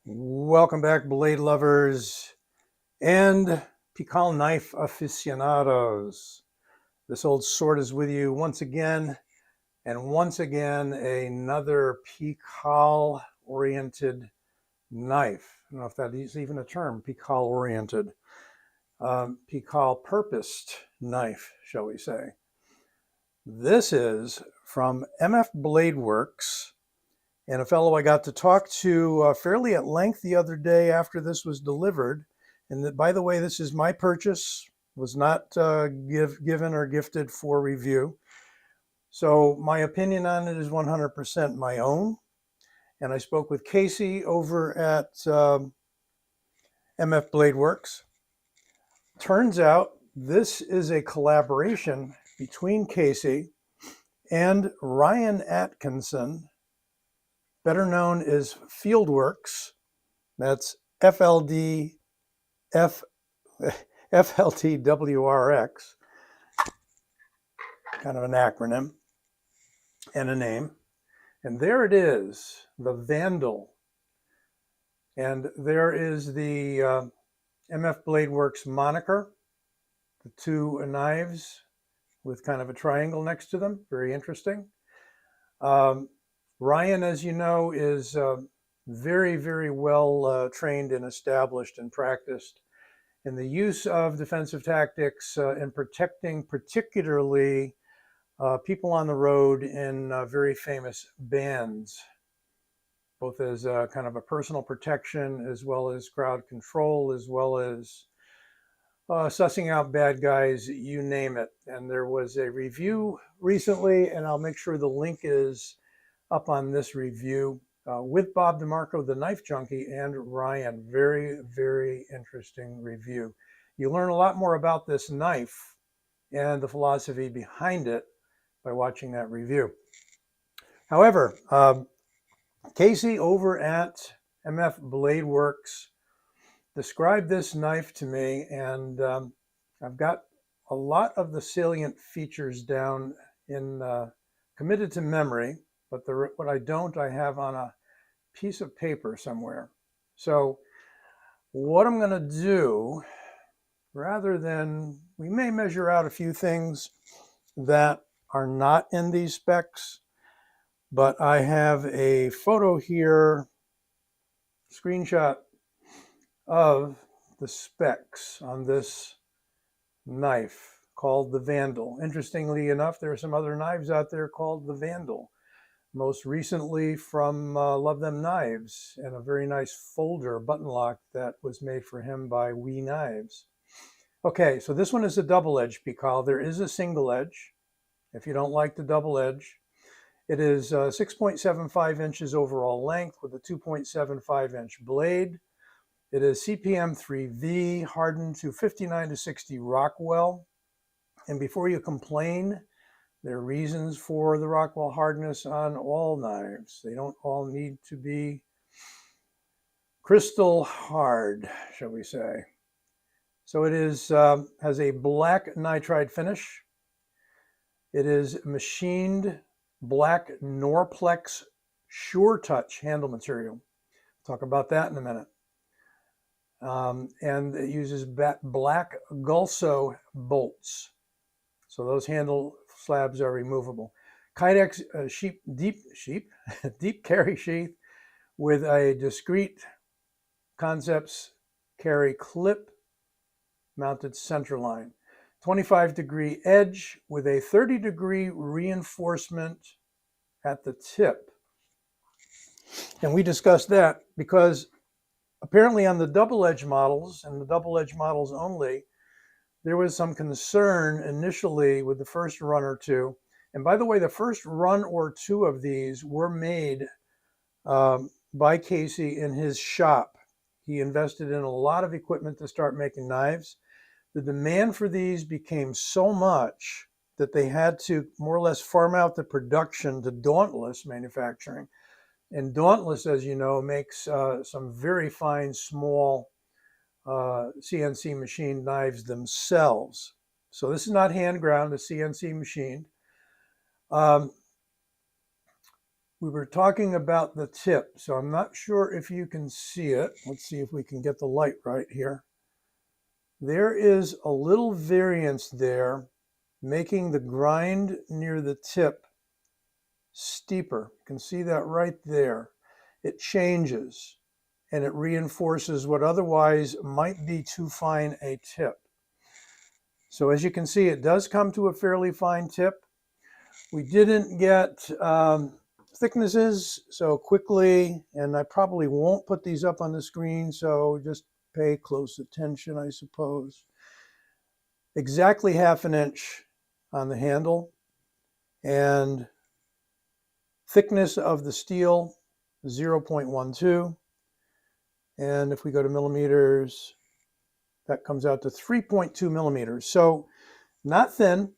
Welcome back, blade lovers and Pikal knife aficionados. This old sword is with you once again, and once again, another Pikal oriented knife. I don't know if that is even a term, Pikal oriented. Pikal purposed knife, shall we say. This is from MF Bladeworks, and a fellow I got to talk to fairly at length the other day after this was delivered. And that, by the way, this is my purchase, was not given or gifted for review. So my opinion on it is 100% my own. And I spoke with Casey over at MF Bladeworks. Turns out this is a collaboration between Casey and Ryan Atkinson, better known as Fieldworks. That's FLDWRX, kind of an acronym and a name. And there it is, the Vandal. And there is the MF Bladeworks moniker, the two knives with kind of a triangle next to them. Very interesting. Ryan, as you know, is very, very well trained and established and practiced in the use of defensive tactics and protecting particularly people on the road in very famous bands, both as kind of a personal protection as well as crowd control, as well as sussing out bad guys, you name it. And there was a review recently, and I'll make sure the link is up on this review with Bob DeMarco, the Knife Junkie, and Ryan. Very, very interesting review. You learn a lot more about this knife and the philosophy behind it by watching that review. However, Casey over at MF Bladeworks described this knife to me, and I've got a lot of the salient features down in committed to memory. But what I don't, I have on a piece of paper somewhere. So what I'm going to do, rather than, we may measure out a few things that are not in these specs, but I have a photo here, screenshot of the specs on this knife called the Vandal. Interestingly enough, there are some other knives out there called the Vandal. Most recently from Love Them Knives, and a very nice folder button lock that was made for him by We Knives. Okay, so this one is a double edge Pikal. There is a single edge if you don't like the double edge. It is 6.75 inches overall length with a 2.75 inch blade. It is CPM 3V, hardened to 59 to 60 Rockwell. And before you complain, there are reasons for the Rockwell hardness on all knives. They don't all need to be crystal hard, shall we say. So it is has a black nitride finish. It is machined black Norplex SureTouch handle material. Talk about that in a minute. And it uses black Gulso bolts. So those handle slabs are removable. Kydex deep carry sheath with a discrete Concepts carry clip mounted center line. 25-degree edge with a 30-degree reinforcement at the tip. And we discussed that because apparently on the double edge models, and the double edge models only, there was some concern initially with the first run or two. And by the way, the first run or two of these were made by Casey in his shop. He invested in a lot of equipment to start making knives. The demand for these became so much that they had to more or less farm out the production to Dauntless Manufacturing. And Dauntless, as you know, makes some very fine, small CNC machined knives themselves. So this is not hand ground, it's CNC machined. we were talking about the tip, so I'm not sure if you can see it. Let's see if we can get the light right here. There is a little variance there, making the grind near the tip steeper. You can see that right there. It changes and it reinforces what otherwise might be too fine a tip. So as you can see, it does come to a fairly fine tip. We didn't get thicknesses so quickly, and I probably won't put these up on the screen, so just pay close attention, I suppose. Exactly 1/2 inch on the handle, and thickness of the steel 0.12, and if we go to millimeters, that comes out to 3.2 millimeters. So not thin.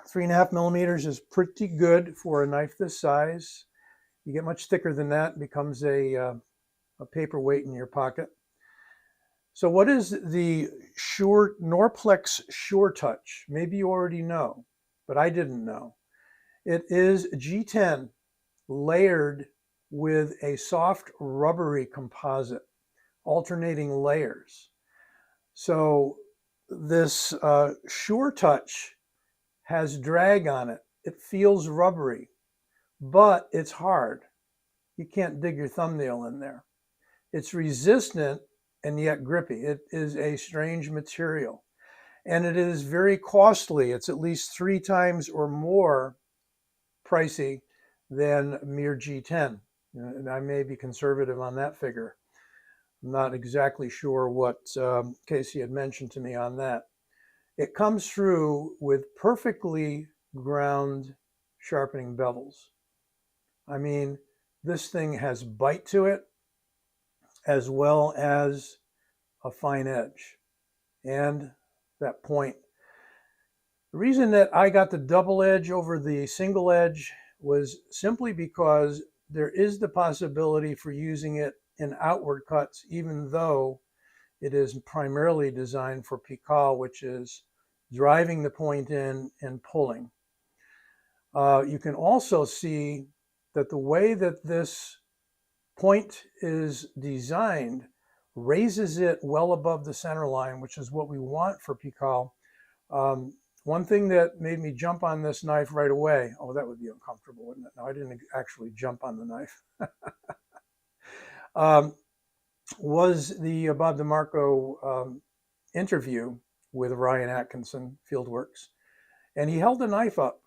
3.5 millimeters is pretty good for a knife this size. You get much thicker than that, it becomes a paperweight in your pocket. So what is the Norplex Softouch? Maybe you already know, but I didn't know. It is G10 layered with a soft rubbery composite, alternating layers. So this Softouch has drag on it. It feels rubbery, but it's hard. You can't dig your thumbnail in there. It's resistant and yet grippy. It is a strange material, and it is very costly. It's at least 3 times or more pricey than mere G10. And I may be conservative on that figure. I'm not exactly sure what Casey had mentioned to me on that. It comes through with perfectly ground sharpening bevels. I mean, this thing has bite to it as well as a fine edge and that point. The reason that I got the double edge over the single edge was simply because there is the possibility for using it in outward cuts, even though it is primarily designed for Pikal, which is driving the point in and pulling. You can also see that the way that this point is designed raises it well above the center line, which is what we want for Pikal. One thing that made me jump on this knife right away, oh, that would be uncomfortable, wouldn't it? No, I didn't actually jump on the knife. Was the Bob DeMarco interview with Ryan Atkinson, FieldWorks. And he held the knife up,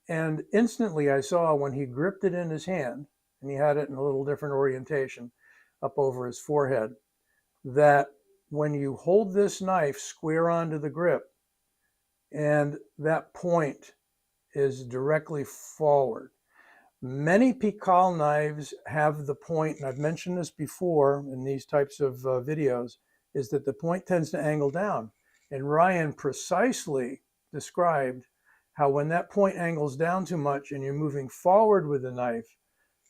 and instantly I saw when he gripped it in his hand, and he had it in a little different orientation up over his forehead, that when you hold this knife square onto the grip, and that point is directly forward. Many Pikal knives have the point, and I've mentioned this before in these types of videos, is that the point tends to angle down. And Ryan precisely described how when that point angles down too much and you're moving forward with the knife,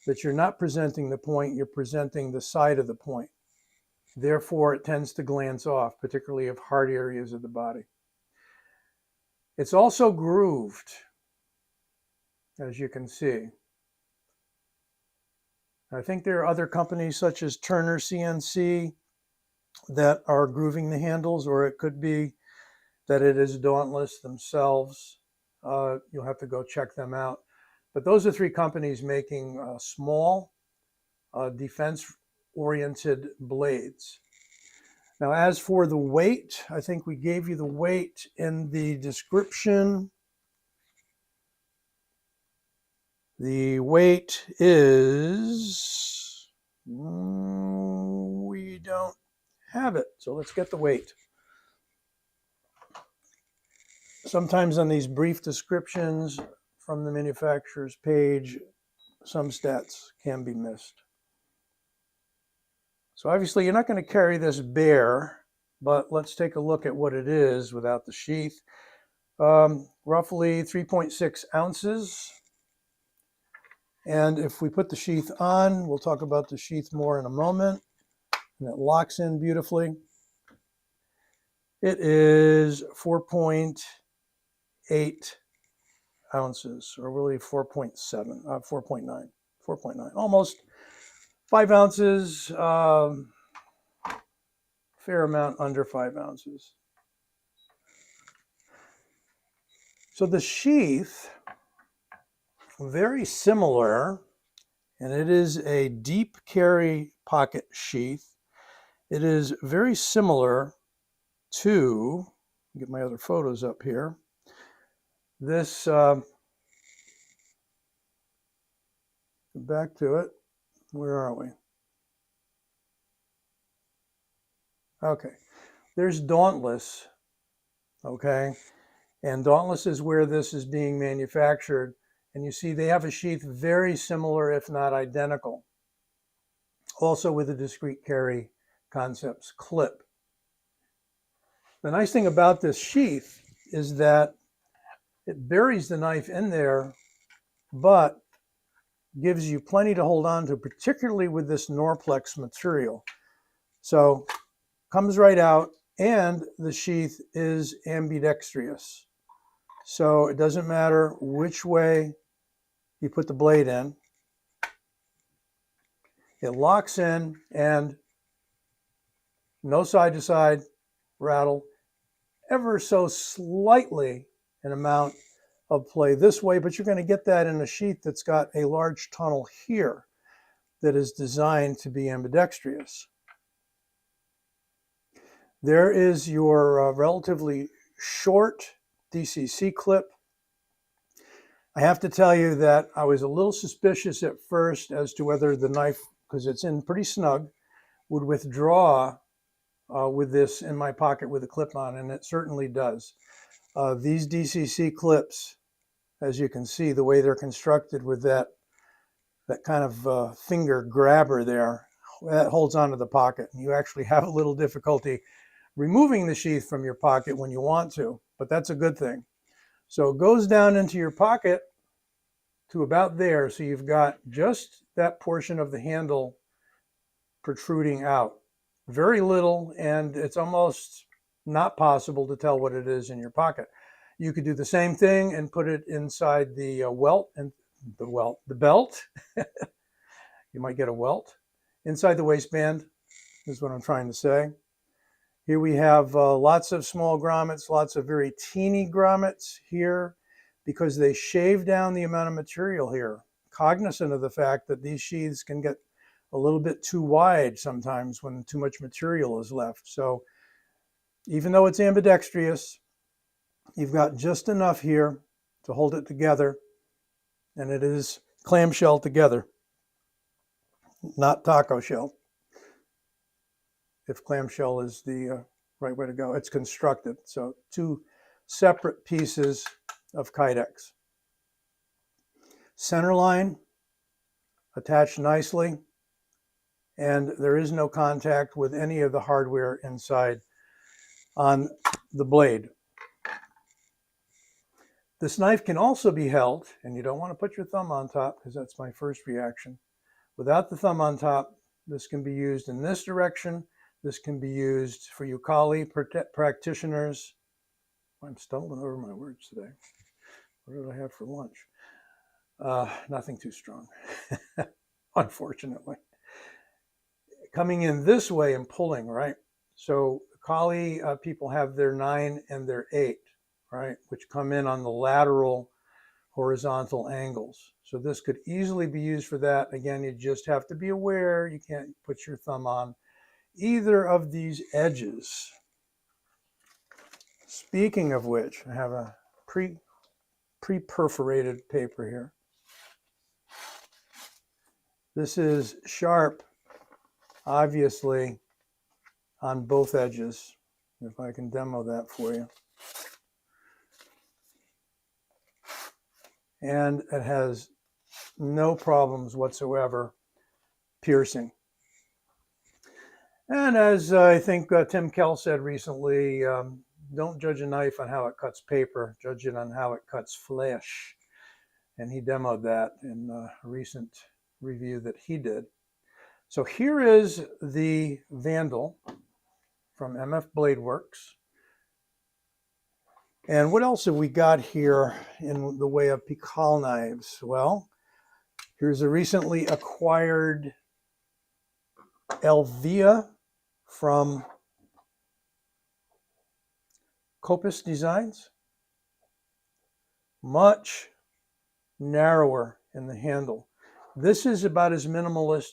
that you're not presenting the point, you're presenting the side of the point. Therefore, it tends to glance off, particularly of hard areas of the body. It's also grooved, as you can see. I think there are other companies such as Turner CNC that are grooving the handles, or it could be that it is Dauntless themselves. You'll have to go check them out. But those are 3 companies making small, defense-oriented blades. Now, as for the weight, I think we gave you the weight in the description. The weight is, we don't have it, so let's get the weight. Sometimes on these brief descriptions from the manufacturer's page, some stats can be missed. So obviously you're not going to carry this bare, but let's take a look at what it is without the sheath. Roughly 3.6 ounces. And if we put the sheath on, we'll talk about the sheath more in a moment, and it locks in beautifully. It is 4.8 ounces, or really 4.7, 4.9, almost 5 ounces, fair amount under 5 ounces. So the sheath, very similar, and it is a deep carry pocket sheath. It is very similar to, get my other photos up here, this, back to it, where are we? Okay, there's Dauntless, okay, and Dauntless is where this is being manufactured, and you see they have a sheath very similar, if not identical, also with a discrete carry concepts clip. The nice thing about this sheath is that it buries the knife in there, but gives you plenty to hold on to, particularly with this Norplex material. So comes right out, and the sheath is ambidextrous. So it doesn't matter which way you put the blade in. It locks in, and no side to side rattle, ever so slightly an amount of play this way, but you're going to get that in a sheath that's got a large tunnel here that is designed to be ambidextrous. There is your relatively short DCC clip. I have to tell you that I was a little suspicious at first as to whether the knife, because it's in pretty snug, would withdraw with this in my pocket with a clip on, and it certainly does. These DCC clips, as you can see, the way they're constructed with that kind of finger grabber there, that holds onto the pocket. And you actually have a little difficulty removing the sheath from your pocket when you want to, but that's a good thing. So it goes down into your pocket to about there, so you've got just that portion of the handle protruding out. Very little, and it's almost not possible to tell what it is in your pocket. You could do the same thing and put it inside the welt, and the belt. You might get a welt inside the waistband, is what I'm trying to say. Here we have lots of small grommets, lots of very teeny grommets here, because they shave down the amount of material here, cognizant of the fact that these sheaths can get a little bit too wide sometimes when too much material is left. So even though it's ambidextrous, you've got just enough here to hold it together, and it is clamshell together, not taco shell. If clamshell is the right way to go, it's constructed. So two separate pieces of Kydex. Center line attached nicely, and there is no contact with any of the hardware inside on the blade. This knife can also be held, and you don't want to put your thumb on top because that's my first reaction. Without the thumb on top, this can be used in this direction. This can be used for you Kali practitioners. I'm stumbling over my words today. What did I have for lunch? Nothing too strong, unfortunately. Coming in this way and pulling, right? So Kali people have their 9 and their 8, right? Which come in on the lateral horizontal angles. So this could easily be used for that. Again, you just have to be aware you can't put your thumb on either of these edges. Speaking of which, I have a pre-perforated paper here. This is sharp, obviously, on both edges. If I can demo that for you. And it has no problems whatsoever piercing. And as I think Tim Kell said recently, don't judge a knife on how it cuts paper, judge it on how it cuts flesh. And he demoed that in a recent review that he did. So here is the Vandal from MF Bladeworks. And what else have we got here in the way of Pikal knives? Well, here's a recently acquired Elvia from Copus Designs. Much narrower in the handle. This is about as minimalist,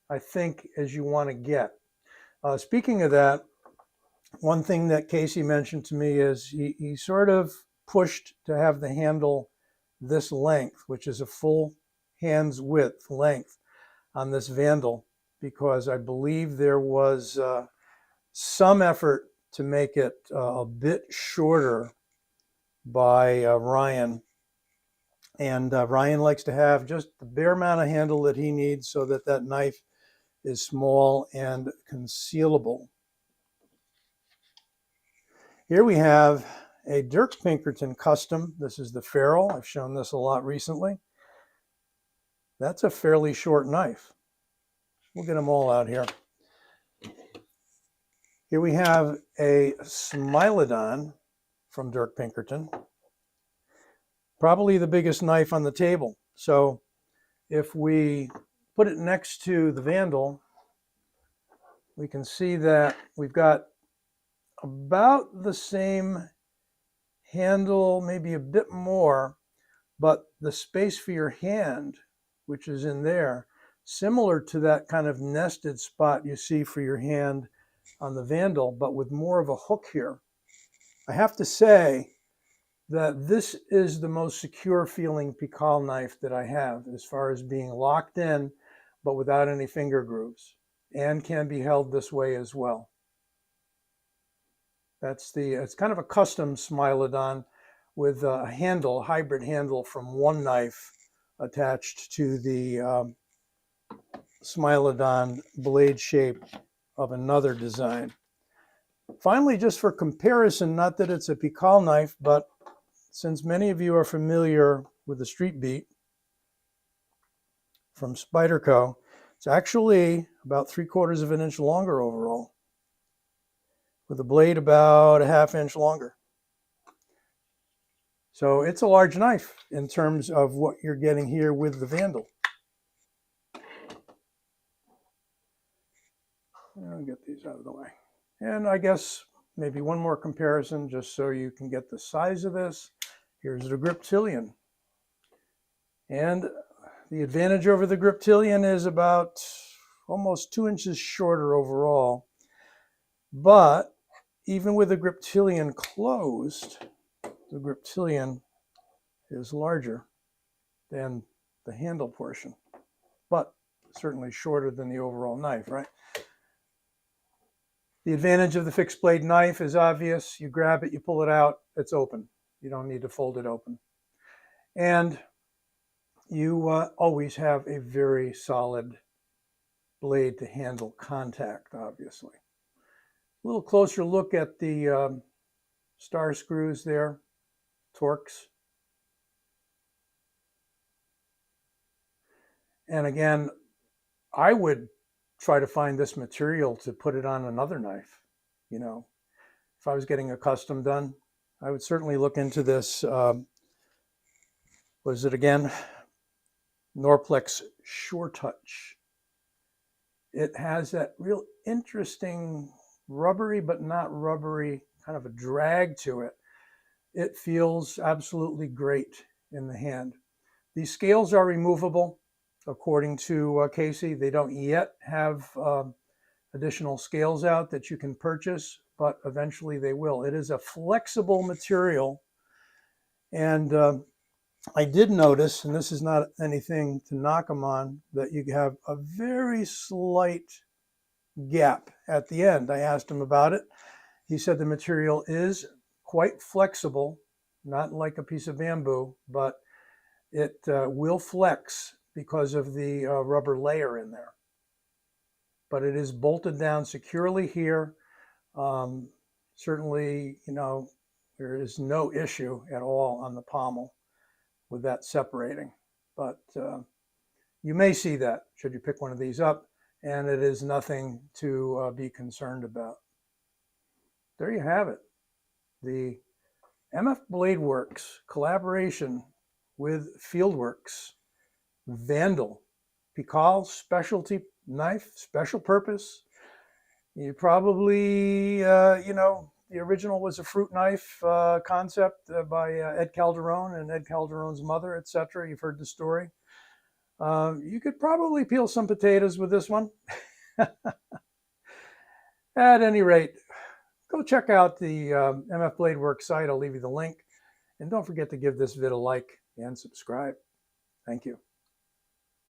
I think, as you want to get. Speaking of that, one thing that Casey mentioned to me is he sort of pushed to have the handle this length, which is a full hand's width length on this Vandal, because I believe there was some effort to make it a bit shorter by Ryan. And Ryan likes to have just the bare amount of handle that he needs so that that knife is small and concealable. Here we have a Dirk Pinkerton custom. This is the ferrule. I've shown this a lot recently. That's a fairly short knife. We'll get them all out here. Here we have a Smilodon from Dirk Pinkerton. Probably the biggest knife on the table. So if we put it next to the Vandal, we can see that we've got about the same handle, maybe a bit more, but the space for your hand, which is in there, similar to that kind of nested spot you see for your hand on the Vandal, but with more of a hook here. I have to say that this is the most secure feeling Pikal knife that I have, as far as being locked in, but without any finger grooves, and can be held this way as well. It's kind of a custom Smilodon with a handle, hybrid handle from one knife attached to the Smilodon blade shape of another design. Finally, just for comparison, not that it's a Pikal knife, but since many of you are familiar with the Street Beat from Spyderco, it's actually about 3/4 of an inch longer overall, with a blade about a 1/2 inch longer. So it's a large knife in terms of what you're getting here with the Vandal. I'll get these out of the way. And I guess maybe one more comparison just so you can get the size of this. Here's the Griptilian. And the advantage over the Griptilian is about almost 2 inches shorter overall. But even with the Griptilian closed, the Griptilian is larger than the handle portion, but certainly shorter than the overall knife, right? The advantage of the fixed blade knife is obvious. You grab it, you pull it out, it's open. You don't need to fold it open. And you always have a very solid blade to handle contact, obviously. A little closer look at the star screws there, Torx. And again, I would try to find this material to put it on another knife. You know, if I was getting a custom done, I would certainly look into this. What is it again? Norplex Softouch. It has that real interesting rubbery, but not rubbery, kind of a drag to it. It feels absolutely great in the hand. These scales are removable, according to Casey. They don't yet have additional scales out that you can purchase, but eventually they will. It is a flexible material. And I did notice, and this is not anything to knock them on, that you have a very slight gap at the end. I asked him about it. He said the material is quite flexible, not like a piece of bamboo, but it will flex because of the rubber layer in there. But it is bolted down securely here. Certainly, you know, there is no issue at all on the pommel with that separating. But you may see that should you pick one of these up, and it is nothing to be concerned about. There you have it. The MF Bladeworks, collaboration with FieldWorks. Vandal, Pikal specialty knife, special purpose. You probably, the original was a fruit knife concept by Ed Calderon and Ed Calderon's mother, etc. You've heard the story. You could probably peel some potatoes with this one. At any rate, go check out the MF Bladeworks site. I'll leave you the link. And don't forget to give this vid a like and subscribe. Thank you.